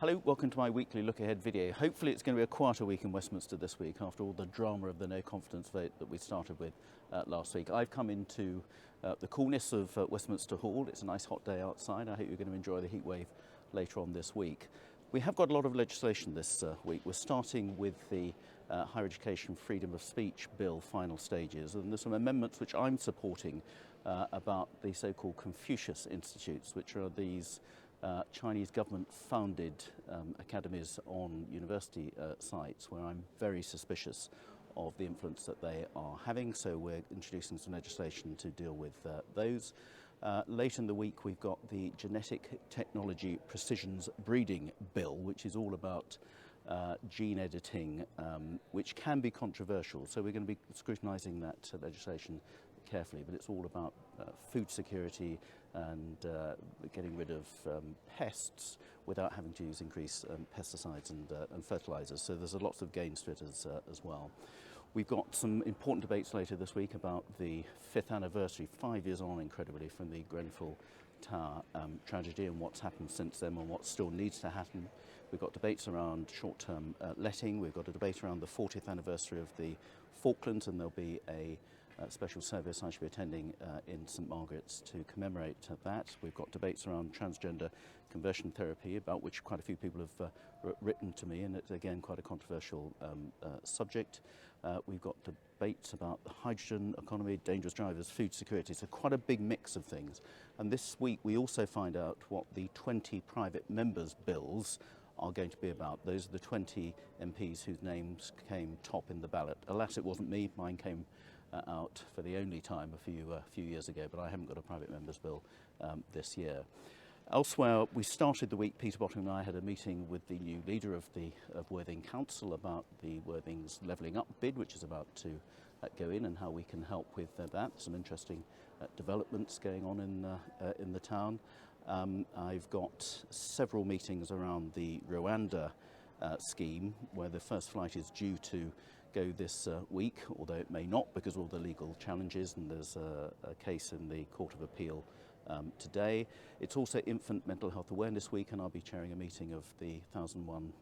Hello, welcome to my weekly look ahead video. Hopefully it's going to be a quieter week in Westminster this week after all the drama of the no confidence vote that we started with last week. I've come into the coolness of Westminster Hall. It's a nice hot day outside. I hope you're going to enjoy the heat wave later on this week. We have got a lot of legislation this week. We're starting with the Higher Education Freedom of Speech Bill final stages, and there's some amendments which I'm supporting about the so-called Confucius Institutes, which are these Chinese government-founded academies on university sites where I'm very suspicious of the influence that they are having, so we're introducing some legislation to deal with those. Later in the week we've got the Genetic Technology Precisions Breeding Bill, which is all about gene editing, which can be controversial, so we're going to be scrutinising that legislation carefully, but it's all about food security and getting rid of pests without having to use increased pesticides and fertilisers. So there's lots of gains to it as well. We've got some important debates later this week about the 5th anniversary, 5 years on incredibly, from the Grenfell Tower tragedy and what's happened since then and what still needs to happen. We've got debates around short-term letting. We've got a debate around the 40th anniversary of the Falklands, and there'll be a special service I should be attending in St Margaret's to commemorate that. We've got debates around transgender conversion therapy, about which quite a few people have written to me, and it's again quite a controversial subject. We've got debates about the hydrogen economy, dangerous drivers, food security, so quite a big mix of things. And this week we also find out what the 20 private members' bills are going to be about. Those are the 20 MPs whose names came top in the ballot. Alas, it wasn't me. Mine came out for the only time a few years ago, but I haven't got a private member's bill this year. Elsewhere, we started the week, Peter Bottom and I had a meeting with the new leader of Worthing Council about the Worthing's Levelling Up bid, which is about to go in, and how we can help with that. Some interesting developments going on in the town. I've got several meetings around the Rwanda scheme, where the first flight is due to go this week, although it may not because of all the legal challenges, and there's a case in the Court of Appeal today. It's also Infant Mental Health Awareness Week, and I'll be chairing a meeting of the 1001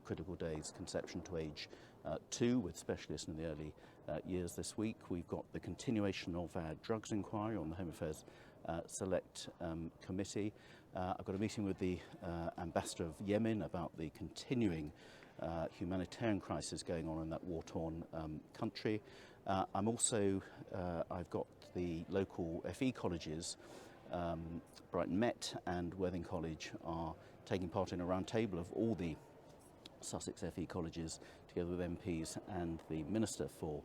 Critical Days Conception to Age 2 with specialists in the early years this week. We've got the continuation of our drugs inquiry on the Home Affairs Select Committee. I've got a meeting with the Ambassador of Yemen about the continuing humanitarian crisis going on in that war-torn country. I've got the local FE colleges, Brighton Met and Worthing College, are taking part in a round table of all the Sussex FE colleges, together with MPs and the Minister for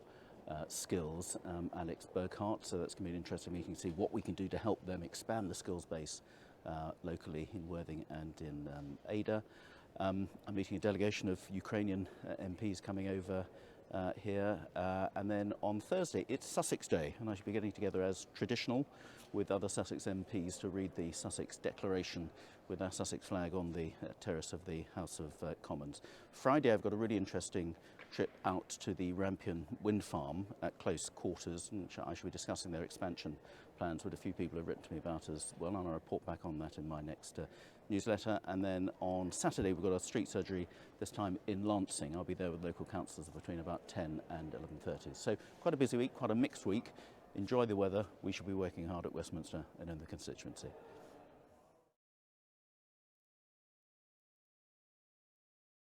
Skills, Alex Burkhart. So that's going to be an interesting meeting to see what we can do to help them expand the skills base locally in Worthing and in Ada. I'm meeting a delegation of Ukrainian MPs coming over here, and then on Thursday it's Sussex Day, and I should be getting together as traditional with other Sussex MPs to read the Sussex Declaration with our Sussex flag on the terrace of the House of Commons. Friday I've got a really interesting trip out to the Rampion wind farm at close quarters, and I shall be discussing their expansion plans with a few people who have written to me about as well, and I'll report back on that in my next newsletter. And then on Saturday we've got a street surgery, this time in Lancing. I'll be there with local councillors between about 10 and 11:30. So quite a busy week, quite a mixed week. Enjoy the weather. We should be working hard at Westminster and in the constituency.